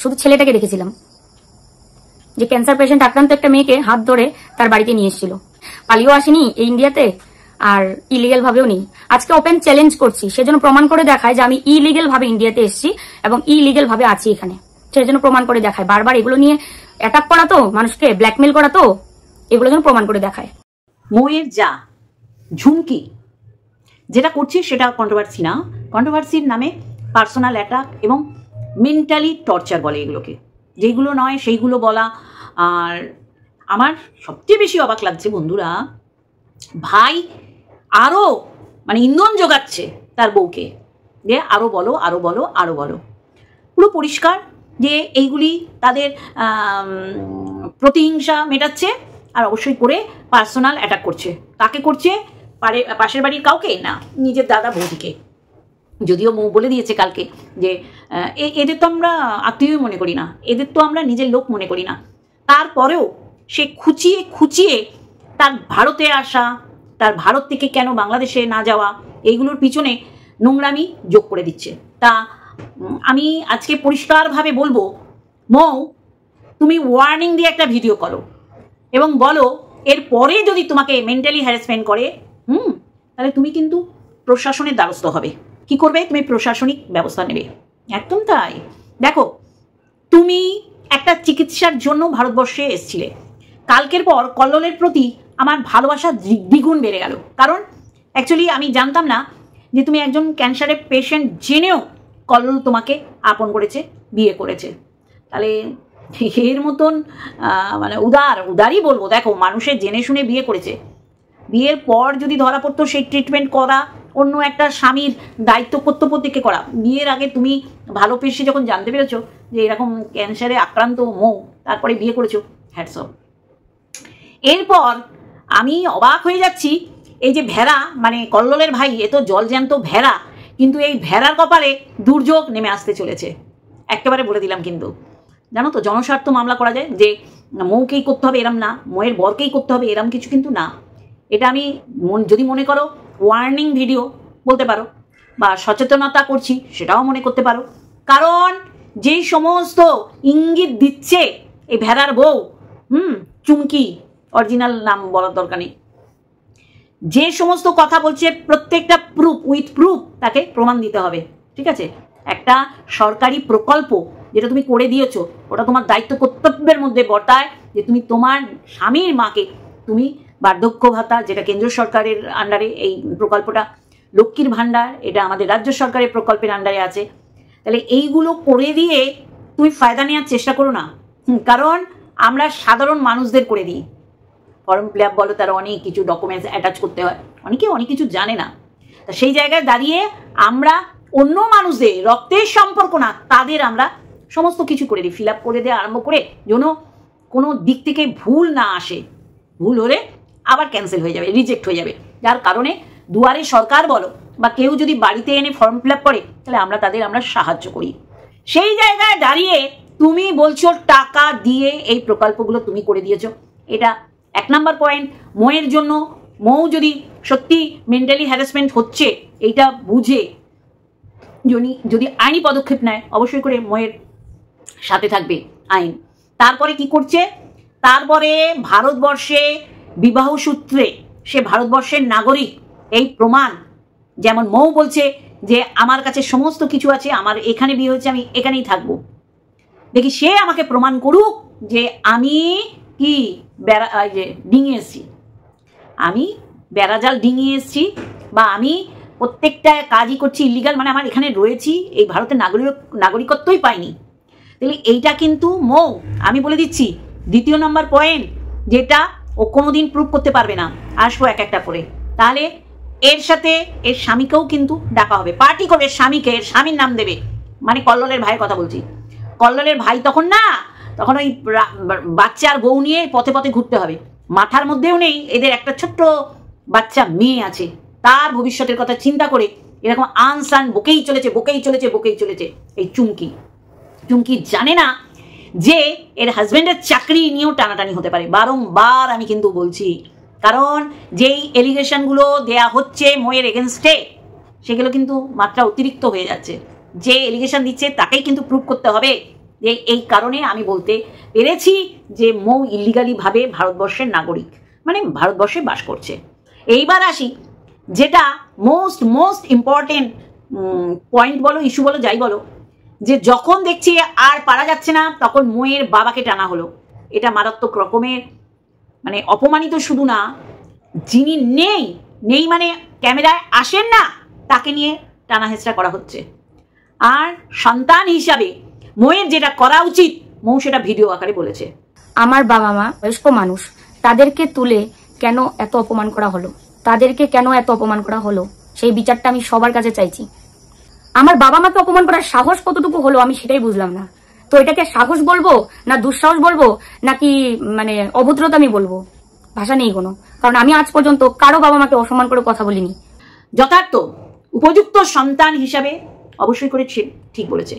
শুধু ছেলেটাকে দেখেছিলাম, যে ক্যান্সার পেশেন্ট আক্রান্ত একটা মেয়েকে হাত ধরে তার বাড়িতে নিয়ে এসেছিল। পালিয়েও আসেনি এই ইন্ডিয়াতে, আর ইলিগেল ভাবেও নেই। আজকে ওপেন চ্যালেঞ্জ করছি, সেজন্য প্রমাণ করে দেখায় যে আমি ইলিগেল ভাবে ইন্ডিয়াতে এসেছি এবং ইলিগেল ভাবে আছি এখানে, সেজন্য প্রমাণ করে দেখায়। বারবার এগুলো নিয়ে অ্যাটাক করা তো, মানুষকে ব্ল্যাকমেল করা তো, এগুলো যেন প্রমাণ করে দেখায়। মৌয়ের যা ঝুমকি যেটা করছে সেটা কন্ট্রোভার্সি না, কন্ট্রোভার্সির নামে পার্সোনাল অ্যাটাক এবং মেন্টালি টর্চার বলে এগুলোকে, যেগুলো নয় সেইগুলো বলা। আর আমার সবচেয়ে বেশি অবাক লাগছে বন্ধুরা, ভাই আরও মানে ইন্ধন যোগাচ্ছে তার বউকে, যে আরও বলো আরও বলো আরও বলো। পুরো পরিষ্কার যে এইগুলি তাদের প্রতিহিংসা মেটাচ্ছে, আর অবশ্যই করে পার্সোনাল অ্যাটাক করছে। কাকে করছে? পাশের বাড়ির কাউকে না, নিজের দাদা বৌদিকে। যদিও মৌ বলে দিয়েছে কালকে যে এদের তো আমরা আত্মীয় মনে করি না, এদের তো আমরা নিজের লোক মনে করি না। তারপরেও সে খুঁচিয়ে খুঁচিয়ে তার ভারতে আসা, তার ভারত থেকে কেন বাংলাদেশে না যাওয়া, এইগুলোর পিছনে নোংরামি যোগ করে দিচ্ছে। তা আমি আজকে পরিষ্কারভাবে বলবো, মৌ তুমি ওয়ার্নিং দিয়ে একটা ভিডিও করো এবং বলো এরপরে যদি তোমাকে মেন্টালি হ্যারাসমেন্ট করে তাহলে তুমি কিন্তু প্রশাসনের দ্বারস্থ হবে। কি করবে? তুমি প্রশাসনিক ব্যবস্থা নেবে। একদম তাই। দেখো, তুমি একটা চিকিৎসার জন্য ভারতবর্ষে এসেছিলে, কালকের পর কল্লোলের প্রতি আমার ভালোবাসা দ্বিগুণ বেড়ে গেল। কারণ অ্যাকচুয়ালি আমি জানতাম না যে তুমি একজন ক্যান্সারের পেশেন্ট জেনেও কল্লোল তোমাকে আপন করেছে, বিয়ে করেছে। তাহলে এর মতন মানে উদারই বলবো। দেখো, মানুষের জেনে শুনে বিয়ে করেছে, বিয়ের পর যদি ধরা পড়তো সেই ট্রিটমেন্ট করা, অন্য একটা স্বামীর দায়িত্ব কর্তব্যকে করা। বিয়ের আগে তুমি ভালো পেশে যখন জানতে পেরেছো যে এরকম ক্যান্সারে আক্রান্ত মৌ, তারপরে বিয়ে করেছো, হ্যাটস অফ। এরপর আমি অবাক হয়ে যাচ্ছি, এই যে ভেড়া মানে কল্লোলের ভাই, এ তো জলজ্যান্ত ভেড়া, কিন্তু এই ভেড়ার কপালে দুর্যোগ নেমে আসতে চলেছে। একেবারে বলে দিলাম। কিন্তু জানো তো, জনস্বার্থ মামলা করা যায় যে মৌকেই করতে হবে এরম না, মৌয়ের বরকেই করতে হবে এরম কিছু কিন্তু না। এটা আমি যদি মনে করো ওয়ার্নিং ভিডিও বলতে পারো, বা সচেতনতা করছি সেটাও মনে করতে পারো। কারণ যেই সমস্ত ইঙ্গিত দিচ্ছে এই ভেড়ার বউ, চুমকি, অরিজিনাল নাম বলার দরকার নেই, যে সমস্ত কথা বলছে প্রত্যেকটা উইথ প্রুফ তাকে প্রমাণ দিতে হবে। ঠিক আছে? একটা সরকারি প্রকল্প যেটা তুমি করে দিয়েছো, ওটা তোমার দায়িত্ব কর্তব্যের মধ্যে বর্তায় যে তুমি তোমার স্বামীর মাকে তুমি বার্ধক্য ভাতা, যেটা কেন্দ্র সরকারের আন্ডারে এই প্রকল্পটা, লক্ষ্মীর ভাণ্ডার এটা আমাদের রাজ্য সরকারের প্রকল্পের আন্ডারে আছে, তাহলে এইগুলো করে দিয়ে তুমি ফায়দা নেওয়ার চেষ্টা করো না। কারণ আমরা সাধারণ মানুষদের করে দিই, ফর্ম ফিল আপ বলো, তার অনেক কিছু ডকুমেন্টস অ্যাটাচ করতে হয়, অনেকে অনেক কিছু জানে না। তা সেই জায়গায় দাঁড়িয়ে আমরা অন্য মানুষদের, রক্তের সম্পর্ক না, তাদের আমরা সমস্ত কিছু করে দিই, ফিল আপ করে দিয়ে আরম্ভ করে, যেন কোনো দিক থেকে ভুল না আসে। ভুল হলে আবার ক্যান্সেল হয়ে যাবে, রিজেক্ট হয়ে যাবে। যার কারণে দুয়ারে সরকার বলো বা কেউ যদি বাড়িতে এনে ফর্ম ফিল আপ করে, তাহলে আমরা তাদের সাহায্য করি। সেই জায়গায় দাঁড়িয়ে তুমি বলছো টাকা দিয়ে এই প্রকল্পগুলো তুমি করে দিয়েছো, এটা 1 নম্বর পয়েন্ট। মৌয়ের জন্য, মৌ যদি সত্যি মেন্টালি হ্যারাসমেন্ট হচ্ছে এইটা বুঝে যদি আইনি পদক্ষেপ নেয়, অবশ্যই করে মৌয়ের সাথে থাকবে আইন। তারপরে কি করছে? তারপরে ভারতবর্ষে বিবাহ সূত্রে সে ভারতবর্ষের নাগরিক, এই প্রমাণ। যেমন মৌ বলছে যে আমার কাছে সমস্ত কিছু আছে, আমার এখানে বিয়ে হয়েছে, আমি এখানেই থাকবো। দেখি সে আমাকে প্রমাণ করুক যে আমি কি ডিঙিয়ে এসছি, আমি বেড়াজাল ডিঙিয়ে এসছি, বা আমি প্রত্যেকটা কাজই করছি ইলিগাল, মানে আমার এখানে রয়েছি, এই ভারতের নাগরিকত্বই পাইনি। তাহলে এইটা কিন্তু মৌ, আমি বলে দিচ্ছি, 2 নম্বর পয়েন্ট, যেটা ও কোনোদিন প্রুভ করতে পারবে না। আসবো এক একটা করে। তাহলে এর সাথে এর স্বামীকেও কিন্তু ডাকা হবে, পার্টি করবে স্বামীকে, এর স্বামীর নাম দেবে। মানে কল্লোলের ভাইয়ের কথা বলছি। কল্লোলের ভাই তখন ওই বাচ্চার বউ নিয়ে পথে পথে ঘুরতে হবে। মাথার মধ্যেও নেই এদের একটা ছোট্ট বাচ্চা মেয়ে আছে, তার ভবিষ্যতের কথা চিন্তা করে এরকম আনসান বকেই চলেছে। এই চুমকি জানে না যে এর হাজবেন্ডের চাকরি নিয়েও টানাটানি হতে পারে। বারংবার আমি কিন্তু বলছি, কারণ যেই এলিগেশনগুলো দেয়া হচ্ছে মৌয়ের এগেনস্টে, সেগুলো কিন্তু মাত্রা অতিরিক্ত হয়ে যাচ্ছে। যে এলিগেশন দিচ্ছে তাকেই কিন্তু প্রুভ করতে হবে যে এই কারণে আমি বলতে পেরেছি যে মৌ ইলিগালি ভাবে ভারতবর্ষের নাগরিক, মানে ভারতবর্ষে বাস করছে। এইবার আসি যেটা মোস্ট ইম্পর্টেন্ট পয়েন্ট বলো, ইস্যু বলো, যাই বলো, যে যখন দেখছি আর পারা যাচ্ছে না তখন মৌয়ের বাবাকে টানা হলো। এটা মারাত্মক রকমের মানে অপমানিত শুধু না, যিনি নেই মানে ক্যামেরায় আসেন না তাকে নিয়ে টানা হেঁচড়া করা হচ্ছে। আর সন্তান হিসাবে মৌয়ের যেটা করা উচিত মৌ সেটা ভিডিও আকারে বলেছে। আমার বাবা মা বয়স্ক মানুষ, তাদেরকে তুলে কেন এত অপমান করা হলো, তাদেরকে কেন এত অপমান করা হলো, সেই বিচারটা আমি সবার কাছে চাইছি। আমার বাবা মাকে অপমান করার সাহস কতটুকু হলো আমি সেটাই বুঝলাম না। তো এটাকে সাহস বলবো না দুঃসাহস বলবো নাকি মানে অভদ্রতা আমি বলবো, ভাষা নেই কোনো। কারণ আমি আজ পর্যন্ত কারো বাবা মাকে অসম্মান করে কথা বলিনি। যথার্থ উপযুক্ত সন্তান হিসাবে অবশ্যই করে ঠিক বলেছে।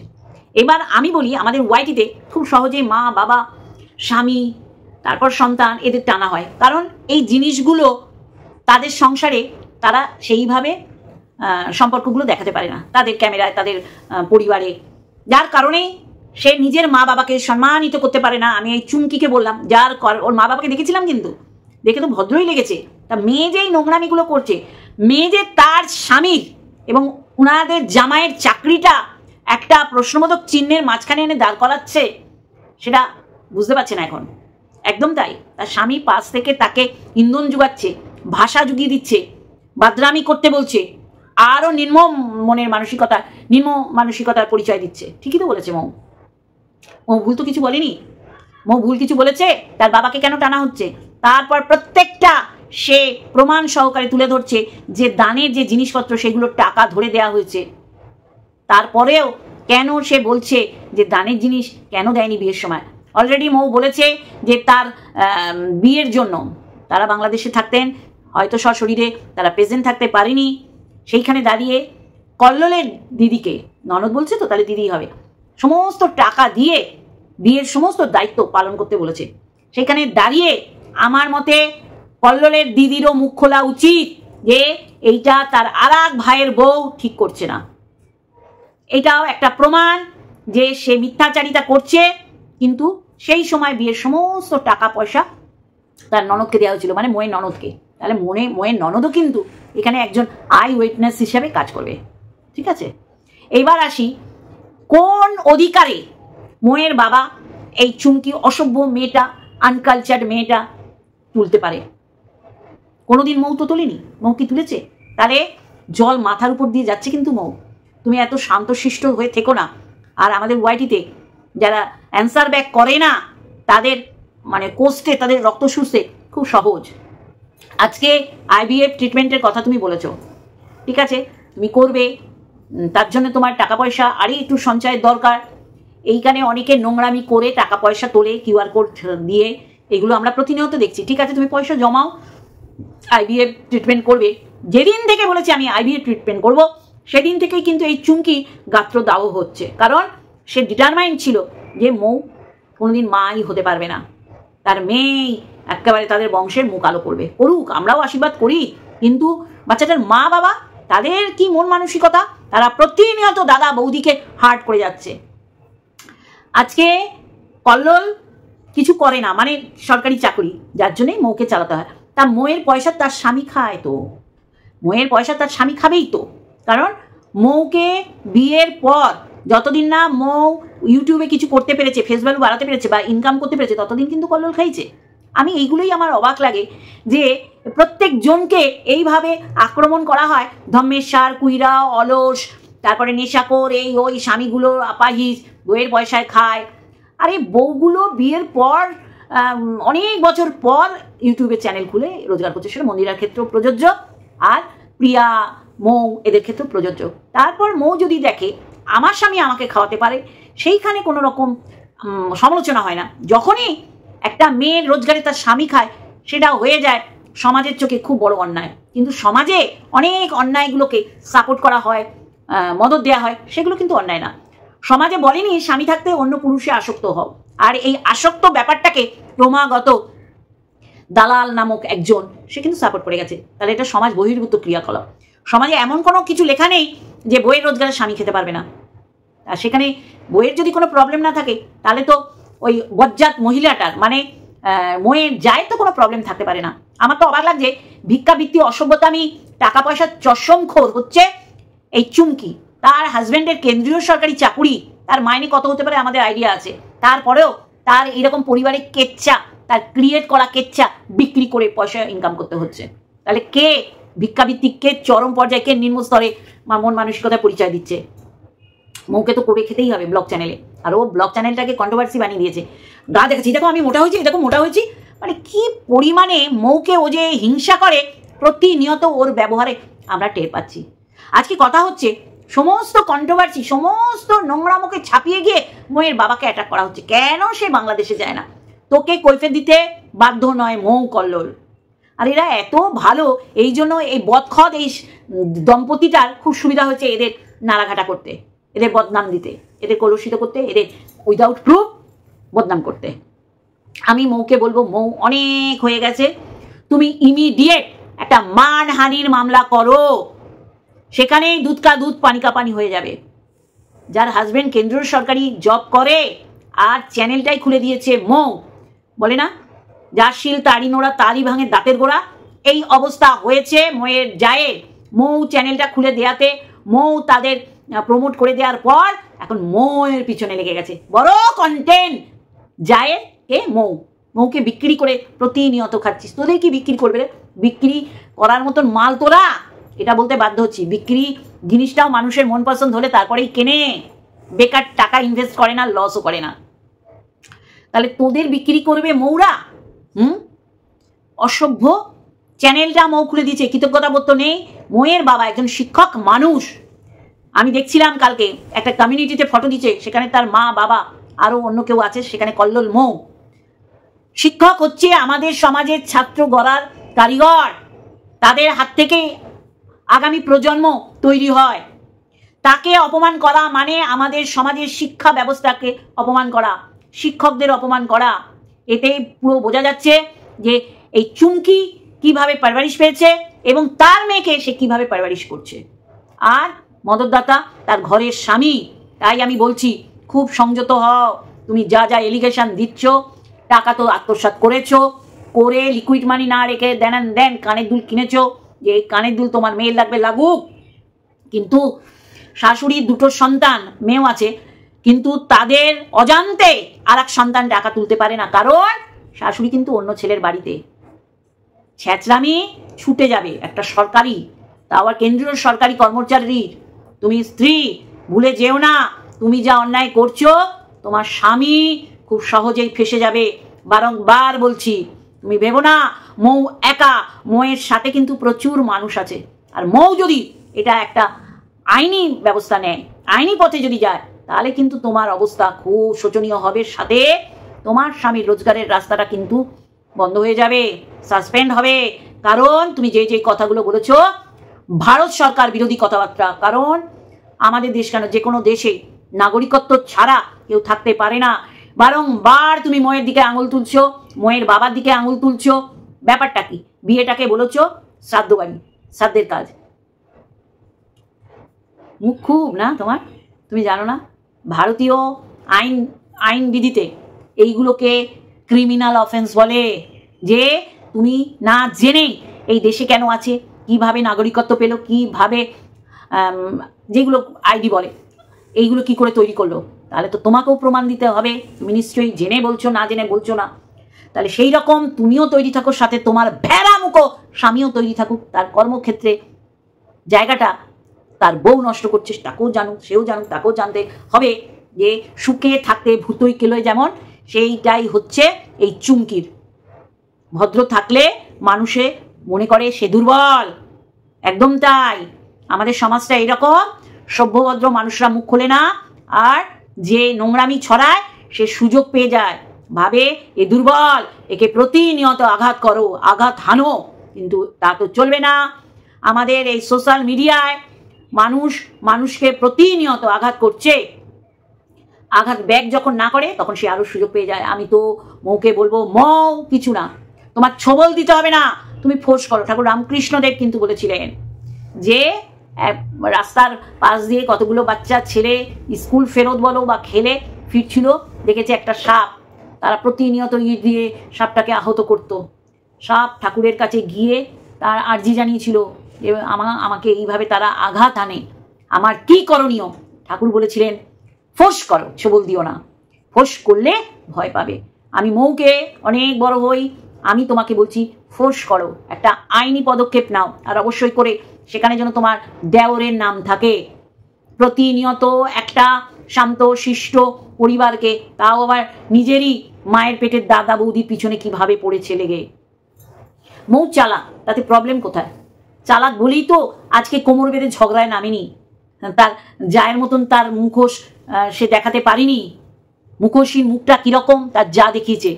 এবার আমি বলি, আমাদের ওয়াইটিতে খুব সহজে মা বাবা স্বামী তারপর সন্তান এদের টানা হয়, কারণ এই জিনিসগুলো তাদের সংসারে তারা সেইভাবে সম্পর্কগুলো দেখাতে পারে না তাদের ক্যামেরায়, তাদের পরিবারে, যার কারণে সে নিজের মা বাবাকে সম্মানিত করতে পারে না। আমি এই চুমকিকে বললাম, যার ওর মা বাবাকে দেখেছিলাম, কিন্তু দেখে তো ভদ্রই লেগেছে। তা মেয়ে যে এই নোংরামিগুলো করছে, মেয়ে যে তার স্বামীর এবং উনাদের জামাইয়ের চাকরিটা একটা প্রশ্নবোধক চিহ্নের মাঝখানে এনে দাঁড় করাচ্ছে, সেটা বুঝতে পারছে না এখন। একদম তাই, তার স্বামী পাশ থেকে তাকে ইন্ধন জুগাচ্ছে, ভাষা জুগিয়ে দিচ্ছে, বাদরামি করতে বলছে, আরও নিম্ন মানসিকতার পরিচয় দিচ্ছে। ঠিকই তো বলেছে মৌ। মৌ ভুল তো কিছু বলেনি। মৌ ভুল কিছু বলেছে? তার বাবাকে কেন টানা হচ্ছে? তারপর প্রত্যেকটা সে প্রমাণ সহকারে তুলে ধরছে যে দানের যে জিনিসপত্র সেগুলোর টাকা ধরে দেওয়া হয়েছে। তারপরেও কেন সে বলছে যে দানের জিনিস কেন দেয়নি বিয়ের সময়? অলরেডি মৌ বলেছে যে তার বিয়ের জন্য তারা বাংলাদেশে থাকতেন, হয়তো সশরীরে তারা প্রেজেন্ট থাকতে পারেনি, সেইখানে দাঁড়িয়ে কল্লোলের দিদিকে, ননদ বলছে তো তাহলে দিদি হবে, সমস্ত টাকা দিয়ে বিয়ের সমস্ত দায়িত্ব পালন করতে বলেছে। সেখানে দাঁড়িয়ে আমার মতে কল্লোলের দিদিরও মুখ খোলা উচিত যে এইটা তার আরেক ভাইয়ের বউ ঠিক করছে না। এটাও একটা প্রমাণ যে সে মিথ্যাচারিতা করছে, কিন্তু সেই সময় বিয়ের সমস্ত টাকা পয়সা তার ননদকে দেওয়া হয়েছিল, মানে মৌয়ের ননদকে। তাহলে মৌয়ের ননদও কিন্তু এখানে একজন আই উইটনেস হিসাবে কাজ করবে। ঠিক আছে, এইবার আসি কোন অধিকারে মৌয়ের বাবা এই চুমকি অসভ্য মেয়েটা, আনকালচার্ড মেয়েটা তুলতে পারে? কোনোদিন মৌ তো তোলেনি। মৌ কি তুলেছে? তাহলে জল মাথার উপর দিয়ে যাচ্ছে কিন্তু মৌ। তুমি এত শান্তশিষ্ট হয়ে থেকো না। আর আমাদের ওয়াইটিতে যারা অ্যান্সার ব্যাক করে না তাদের মানে কোস্টে, তাদের রক্ত শুষতে খুব সহজ। আজকে আইভিএফ ট্রিটমেন্টের কথা তুমি বলেছো, ঠিক আছে, তুমি করবে, তার জন্য তোমার টাকা পয়সা আরই একটু সঞ্চয়ের দরকার। এইখানে অনেকে নোংরামি করে টাকা পয়সা তোলে কিউআর কোড দিয়ে, এগুলো আমরা প্রতিনিয়ত দেখছি। ঠিক আছে, তুমি পয়সা জমাও, আইভিএফ ট্রিটমেন্ট করবে। যেদিন থেকে বলেছি আমি আইভিএফ ট্রিটমেন্ট করব, সেদিন থেকেই কিন্তু এই চুমকি গাত্র দাহ হচ্ছে, কারণ সে ডিটারমাইন্ড ছিল যে মৌ কোনোদিন মাই হতে পারবে না, তার মেয়েই একেবারে তাদের বংশের মুখ আলো করবে। করুক, আমরাও আশীর্বাদ করি, কিন্তু বাচ্চাটার মা বাবা তাদের কি মন মানসিকতা, তারা প্রতিনিয়ত দাদা বৌদিকে হার্ট করে যাচ্ছে। আজকে কল্লোল কিছু করে না, মানে সরকারি চাকরি, যার জন্যই মৌকে চালাতে হয়। তা মৌয়ের পয়সা তার স্বামী খায়, তো মৌয়ের পয়সা তার স্বামী খাবেই তো। কারণ মৌকে বিয়ের পর যতদিন না মৌ ইউটিউবে কিছু করতে পেরেছে, ফেস ভ্যালু বাড়াতে পেরেছে বা ইনকাম করতে পেরেছে, ততদিন কিন্তু কল্লোল খাইছে। আমি এইগুলোই আমার অবাক লাগে যে প্রত্যেকজনকে এইভাবে আক্রমণ করা হয়। ধম্মেশ্বর, কুইরা, অলস, তারপরে নেশাখোর, এই ওই স্বামীগুলো আপাহিজ, বউয়ের পয়সায় খায়। আর এই বউগুলো বিয়ের পর অনেক বছর পর ইউটিউবে চ্যানেল খুলে রোজগার করছে, সেটা মন্দিরার ক্ষেত্রেও প্রযোজ্য, আর প্রিয়া, মৌ এদের ক্ষেত্রেও প্রযোজ্য। তারপর মৌ যদি দেখে আমার স্বামী আমাকে খাওয়াতে পারে, সেইখানে কোনো রকম সমালোচনা হয় না। যখনই একটা মেয়ের রোজগারে তার স্বামী খায়, সেটা হয়ে যায় সমাজের চোখে খুব বড় অন্যায়। কিন্তু সমাজে অনেক অন্যায়গুলোকে সাপোর্ট করা হয়, মদত দেওয়া হয়, সেগুলো কিন্তু অন্যায় না। সমাজে বলেনি স্বামী থাকতে অন্য পুরুষে আসক্ত হও, আর এই আসক্ত ব্যাপারটাকে ক্রমাগত দালাল নামক একজন সে কিন্তু সাপোর্ট করে গেছে। তাহলে এটা সমাজ বহির্ভূত ক্রিয়াকলাপ। সমাজে এমন কোনো কিছু লেখা নেই যে বইয়ের রোজগারে স্বামী খেতে পারবে না। আর সেখানে বইয়ের যদি কোনো প্রবলেম না থাকে তাহলে তো ওই বজ্জাত মহিলাটার মানে মোয়ের যায় তো কোনো প্রবলেম থাকতে পারে না। আমার তো অবাক লাগছে, ভিক্ষাবৃত্তি অসভ্যতামি টাকা পয়সার চশমখোর হচ্ছে এই চুমকি। তার হাজব্যান্ডের কেন্দ্রীয় সরকারি চাকুরি, তার মাইনে কত হতে পারে আমাদের আইডিয়া আছে, তারপরেও তার এরকম পরিবারে কেচ্চা, তার ক্রিয়েট করা কেচ্চা বিক্রি করে পয়সা ইনকাম করতে হচ্ছে। তাহলে কে ভিক্ষাবৃত্তি, কে চরম পর্যায়ে, কে নিম্ন স্তরে মন মানসিকতায় পরিচয় দিচ্ছে? মৌকে তো করে খেতেই হবে ব্লগ চ্যানেলে, আর ও ব্লগ চ্যানেলটাকে কন্ট্রোভার্সি বানিয়ে দিয়েছে। গা দেখাচ্ছি, দেখো আমি মোটা হয়েছি, দেখো মোটা হয়েছি, মানে কি পরিমাণে মৌকে ও যে হিংসা করে প্রতিনিয়ত ওর ব্যবহারে আমরা টের পাচ্ছি। আজকে কথা হচ্ছে সমস্ত কন্ট্রোভার্সি, সমস্ত নোংরামোকে ছাপিয়ে গিয়ে মৌয়ের বাবাকে অ্যাটাক করা হচ্ছে। কেন সে বাংলাদেশে যায় না? তোকে কৈফিয়ত দিতে বাধ্য নয় মৌ কল্লোল। আর এরা এত ভালো, এই জন্য এই বদখদ এই দম্পতিটার খুব সুবিধা হয়েছে এদের নাড়াঘাটা করতে, এদের বদনাম দিতে, এদের কলুষিত করতে, এদের উইদাউট প্রুফ বদনাম করতে। আমি মৌকে বলবো, মৌ অনেক হয়ে গেছে, তুমি ইমিডিয়েট একটা মানহানির মামলা করো, সেখানেই দুধ কা দুধ পানি কা পানি হয়ে যাবে। যার হাজবেন্ড কেন্দ্রীয় সরকারি জব করে আর চ্যানেলটাই খুলে দিয়েছে মৌ, বলে না যার শিল তাড়ি নোড়া তালি ভাঙে দাঁতের গোড়া, এই অবস্থা হয়েছে মৌয়ের জায়ের। মৌ চ্যানেলটা খুলে দেয়াতে, মৌ তাদের প্রমোট করে দেওয়ার পর এখন মৌয়ের পিছনে লেগে গেছে বড় কন্টেন্ট। জায়ের কে? মৌ। মৌকে বিক্রি করে প্রতিনিয়ত খাচ্ছিস। তোদের কি বিক্রি করবে? বিক্রি করার মতন মাল তোরা? এটা বলতে বাধ্য হচ্ছি, বিক্রি জিনিসটাও মানুষের মন পছন্দ হলে তারপরেই কেনে, বেকার টাকা ইনভেস্ট করে না, লসও করে না। তাহলে তোদের বিক্রি করবে মৌরা? অসভ্য। চ্যানেলটা মৌ খুলে দিয়েছে, কৃতজ্ঞতা বোধ তো নেই। মৌয়ের বাবা একজন শিক্ষক মানুষ, আমি দেখছিলাম কালকে একটা কমিউনিটিতে ফটো দিচ্ছে, সেখানে তার মা বাবা আরো অন্য কেউ আছে, সেখানে কল্লোল মৌ। শিক্ষক হচ্ছে আমাদের সমাজের ছাত্র গড়ার কারিগর, তাদের হাত থেকে আগামী প্রজন্ম তৈরি হয়। তাকে অপমান করা মানে আমাদের সমাজের শিক্ষা ব্যবস্থাকে অপমান করা, শিক্ষকদের অপমান করা। এতে পুরো বোঝা যাচ্ছে যে এই চুমকি কিভাবে পারভারিশ পেয়েছে এবং তার মেয়েকে সে কিভাবে পারভারিশ করছে। আর মদতদাতা তার ঘরের স্বামী। তাই আমি বলছি, খুব সংযত হও। তুমি যা যা এলিগেশন দিচ্ছ, টাকা তো আত্মসাৎ করেছো, করে লিকুইড মানি না রেখে দেন কানের দুল কিনেছো, যে কানের দুল তোমার মেয়ের লাগবে লাগুক। কিন্তু শাশুড়ির দুটো সন্তান, মেয়েও আছে, কিন্তু তাদের অজান্তে আর এক সন্তান টাকা তুলতে পারে না, কারণ শাশুড়ি কিন্তু অন্য ছেলের বাড়িতে। ছ্যাঁচড়ামি ছুটে যাবে একটা সরকারি, তা আবার কেন্দ্রীয় সরকারি কর্মচারীর। তুমি স্ত্রী, ভুলে যেও না তুমি যা অন্যায় করছো তোমার স্বামী খুব সহজেই ফেসে যাবে। বারংবার বলছি, তুমি ভেবো না মৌ একা, মৌয়ের সাথে কিন্তু প্রচুর মানুষ আছে। আর মৌ যদি এটা একটা আইনি ব্যবস্থা নেয়, আইনি পথে যদি যায়, তাহলে কিন্তু তোমার অবস্থা খুব শোচনীয় হবে। সাথে তোমার স্বামীর রোজগারের রাস্তাটা কিন্তু বন্ধ হয়ে যাবে, সাসপেন্ড হবে। কারণ তুমি যে যে কথাগুলো বলেছো ভারত সরকার বিরোধী কথাবার্তা। কারণ আমাদের দেশ কেন, যে কোনো দেশে নাগরিকত্ব ছাড়া কেউ থাকতে পারে না। বারংবার তুমি ময়ের দিকে আঙুল তুলছো, ময়ের বাবার দিকে আঙুল তুলছো। ব্যাপারটা কি? বিয়েটাকে বলেছো শ্রাদ্ধ বাড়ি, শ্রাদ্ধের কাজ। মুখ খুব না তোমার, তুমি জানো না ভারতীয় আইন বিধিতে এইগুলোকে ক্রিমিনাল অফেন্স বলে। যে তুমি না জেনে এই দেশে কেন আছে, কিভাবে নাগরিকত্ব পেল, কিভাবে যেগুলো আইডি বলে, এইগুলো কি করে তৈরি করলো, তাহলে তো তোমাকেও প্রমাণ দিতে হবে। তুমি নিশ্চয়ই জেনে বলছো, না জেনে বলছো না। তাহলে সেই রকম তুমিও তৈরি থাকো, সাথে তোমার ভেড়া মুখো স্বামীও তৈরি থাকুক। তার কর্মক্ষেত্রে জায়গাটা তার বউ নষ্ট করছে, তাকেও জানুক, সেও জানুক, তাকেও জানতে হবে যে সুখে থাকতে ভূতই কেলোয় যেমন, সেইটাই হচ্ছে এই চুমকির। ভদ্র থাকলে মানুষে মনে করে সে দুর্বল, একদম তাই। আমাদের সমাজটা এইরকম, সভ্যভদ্র মানুষরা মুখ খোলে না, আর যে নোংরামি ছড়ায় সে সুযোগ পেয়ে যায়, ভাবে এ দুর্বল, একে প্রতিনিয়ত আঘাত করো, আঘাত হানো। কিন্তু তা তো চলবে না। আমাদের এই সোশ্যাল মিডিয়ায় মানুষকে প্রতিনিয়ত আঘাত করছে। আঘাত ব্যাক যখন না করে তখন সে আরো সুযোগ পেয়ে যায়। আমি তো মৌকে বলবো, মৌ কিছু না, তোমার ছবল দিতে হবে না, তুমি ফোর্স করো। ঠাকুর রামকৃষ্ণদেব কিন্তু বলেছিলেন যে রাস্তার পাশ দিয়ে কতগুলো বাচ্চা ছেলে স্কুল ফেরত বলো বা খেলে ফিরছিল, দেখেছে একটা সাপ, তারা প্রতিনিয়ত ইট দিয়ে সাপটাকে আহত করত। সাপ ঠাকুরের কাছে গিয়ে তার আর্জি জানিয়েছিল যে আমাকে এইভাবে তারা আঘাত আনে, আমার কি করণীয়? ঠাকুর বলেছিলেন ফোঁস করো, ছবল দিও না, ফোঁস করলে ভয় পাবে। আমি মৌকে অনেক বড় হই, আমি তোমাকে বলছি ফোঁস করো, একটা আইনি পদক্ষেপ নাও, আর অবশ্যই করে সেখানে যেন তোমার দেওরের নাম থাকে। প্রতিনিয়ত একটা শান্ত শিষ্ট পরিবারকে, তাও আবার নিজেরই মায়ের পেটের দাদা বৌদির পিছনে কিভাবে পড়েছে লেগে। মৌ চালাক, তাতে প্রবলেম কোথায়? চালাক বলেই তো আজকে কোমর বেঁধে ঝগড়ায় নামেনি, তার জায়ের মতন তার মুখোশ সে দেখাতে পারিনি। মুখোশীর মুখটা কিরকম তার যা দেখিয়েছে।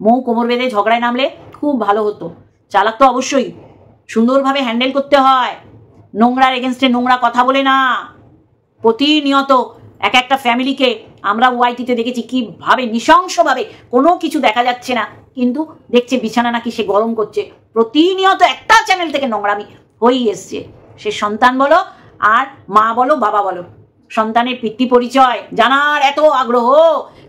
মৌ কোমর বেঁধে ঝগড়ায় নামলে খুব ভালো হতো। চালাক তো অবশ্যই সুন্দরভাবে হ্যান্ডেল করতে হয়, নোংরার এগেনস্টে নোংরা কথা বলে না। প্রতিনিয়ত এক একটা ফ্যামিলিকে আমরা ওয়াইটিতে দেখেছি কিভাবে নৃশংসভাবে, কোনো কিছু দেখা যাচ্ছে না কিন্তু দেখছে বিছানা নাকি সে গরম করছে। প্রতিনিয়ত একটা চ্যানেল থেকে নোংরামি হয়েই এসছে, সে সন্তান বলো আর মা বলো বাবা বলো। সন্তানের পিতৃ পরিচয় জানার এত আগ্রহ,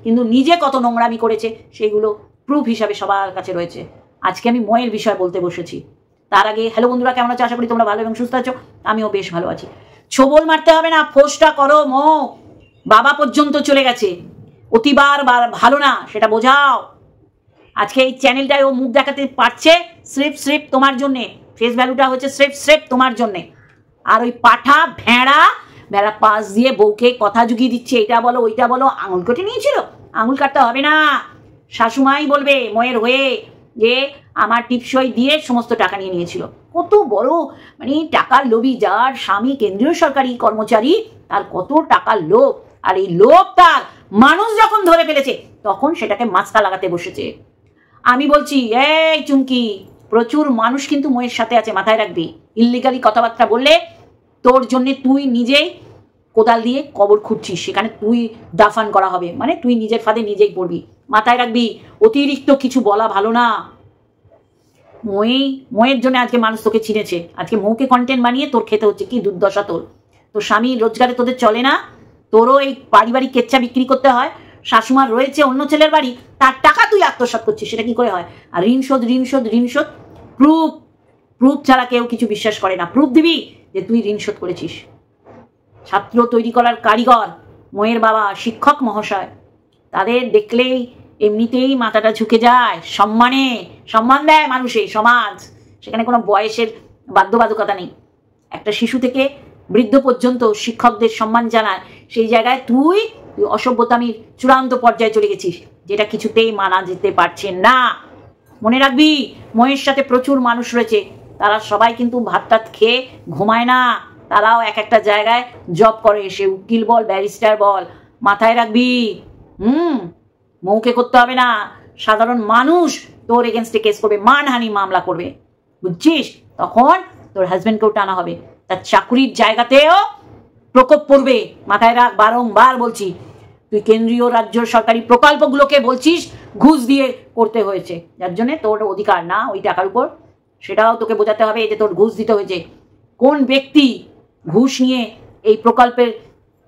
কিন্তু নিজে কত নোংরামি করেছে সেগুলো প্রুফ হিসাবে সবার কাছে রয়েছে। আজকে আমি ময়ের বিষয় বলতে বসেছি। তার আগে হ্যালো বন্ধুরা, কেমন আছো? আশা করি তোমরা ভালো এবং সুস্থ আছো। আমিও বেশ ভালো আছি। ছোবল মারতে হবে না, ফোঁসটা করো। বাবা পর্যন্ত চলে গেছে, অতিবার ভালো না, সেটা বোঝাও। আজকে এই চ্যানেলটায় ও মুখ দেখাতে পারছে স্রেফ তোমার জন্যে, ফেস ভ্যালুটা হচ্ছে স্রেফ তোমার জন্যে। আর ওই পাঠা ভেড়া পাশ দিয়ে বউকে কথা জুগিয়ে দিচ্ছে, এটা বলো ওইটা বলো। আঙুল কেটে নিয়েছিল, আঙুল কাটতে হবে না। শাশুমাই বলবে ময়ের হয়ে যে আমার টিপসই দিয়ে সমস্ত টাকা নিয়ে নিয়েছিল। কত বড় মানে টাকার লোভী, যার স্বামী কেন্দ্রীয় সরকারি কর্মচারী, তার কত টাকার লোভ। আর এই লোভ তার মানুষ যখন ধরে ফেলেছে তখন সেটাকে মাস্কা লাগাতে বসেছে। আমি বলছি এই চুমকি, প্রচুর মানুষ কিন্তু ময়ের সাথে আছে, মাথায় রাখবি। ইল্লিগালি কথাবার্তা বললে তোর জন্য তুই নিজেই কোদাল দিয়ে কবর খুঁড়ছিস, সেখানে তুই দাফান করা হবে, মানে তুই নিজের ফাঁদে নিজেই পড়বি। মাথায় রাখবি, অতিরিক্ত কিছু বলা ভালো না। ময়ের জন্য আজকে মানুষ তোকে চিনেছে, আজকে মৌকে কন্টেন্ট বানিয়ে তোর খেতে হচ্ছে। কি দুর্দশা তোর! তোর স্বামী রোজগারে তোদের চলে না, তোরও এই পারিবারিক কেচ্ছা বিক্রি করতে হয়। শাশুমার রয়েছে অন্য ছেলের বাড়ি, তার টাকা তুই আত্মসাৎ করছিস, সেটা কি করে হয়? আর ঋণ শোধ প্রুফ ছাড়া কেউ কিছু বিশ্বাস করে না। প্রুফ দিবি যে তুই ঋণ শোধ করেছিস। ছাত্র তৈরি করার কারিগর ময়ের বাবা শিক্ষক মহাশয়, তাদের দেখলেই এমনিতেই মাথাটা ঝুঁকে যায়, সম্মান দেয় মানুষে, সমাজ। সেখানে কোনো বয়সের বাধ্যবাধকতা নেই। একটা শিশু থেকে বৃদ্ধ পর্যন্ত শিক্ষকদের সম্মান জানায়, সেই জায়গায় তুই অসভ্যতামির চূড়ান্ত পর্যায়ে চলে গেছিস, যেটা কিছুতেই মানা যেতে পারছে না। মনে রাখবি, ময়ের সাথে প্রচুর মানুষ রয়েছে, তারা সবাই কিন্তু ভাত টাত খেয়ে ঘুমায় না, তারাও এক একটা জায়গায় জব করে, সে উকিল বল ব্যারিস্টার বল। মাথায় রাখবি। মৌকে করতে হবে না, সাধারণ মানুষ তোর এগেনস্টে কেস করবে, মানহানি মামলা করবে, বুঝছিস? তখন তোর হাজবেন্ডকেও টানা হবে, তার চাকরির জায়গাতেও প্রকোপ পড়বে। মাথায় রাখ, বারংবার বলছি। তুই কেন্দ্রীয় রাজ্য সরকারি প্রকল্পগুলোকে বলছিস ঘুষ দিয়ে করতে হয়েছে, যার জন্য তোর অধিকার না ওই টাকার উপর, সেটাও তোকে বোঝাতে হবে যে তোর ঘুষ দিতে হয়েছে। কোন ব্যক্তি ঘুষ নিয়ে এই প্রকল্পের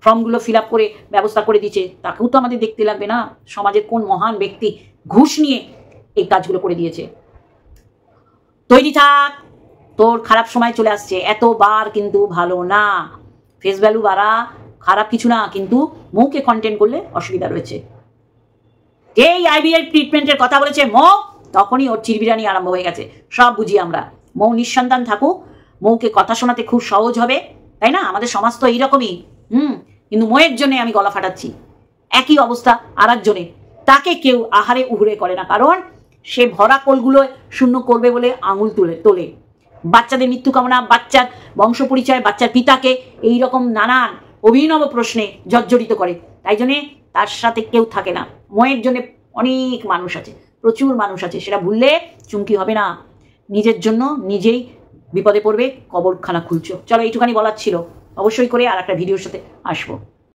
ফর্মগুলো ফিল আপ করে ব্যবস্থা করে দিচ্ছে, তাকেও তো আমাদের দেখতে লাগবে না। সমাজের কোন মহান ব্যক্তি ঘুষ নিয়ে এই কাজগুলো করে দিয়েছে। তৈরি থাক, তোর খারাপ সময় চলে আসছে। এতবার কিন্তু ভালো না। ফেস ভ্যালু বাড়া খারাপ কিছু না, কিন্তু মৌকে কন্টেন্ট করলে অসুবিধা রয়েছে। এই আইবিআই ট্রিটমেন্টের কথা বলেছে মৌ, তখনই ওর চিরবিরানি আরম্ভ হয়ে গেছে। সব বুঝি আমরা। মৌ নিঃসন্তান থাকুক, মৌকে কথা শোনাতে খুব সহজ হবে, তাই না? আমাদের সমাজ তো এইরকমই। কিন্তু ময়ের জন্য আমি গলা ফাটাচ্ছি। একই অবস্থা আর একজনের, তাকে কেউ আহারে উহুরে করে না, কারণ সে ভরা কোলগুলো শূন্য করবে বলে আঙুল তোলে। বাচ্চাদের মৃত্যু কামনা, বাচ্চার বংশ পরিচয়, বাচ্চার পিতাকে এইরকম নানান অভিনব প্রশ্নে জর্জরিত করে। তাই জন্যে তার সাথে কেউ থাকে না। ময়ের জন্য অনেক মানুষ আছে, প্রচুর মানুষ আছে, সেটা ভুললে চুমকি হবে না। নিজের জন্য নিজেই বিপদে পড়বে, কবরখানা খুলছো। চলো, এইটুখানি বলার ছিল। অবশ্যই করে আর একটা ভিডিওর সাথে আসবো।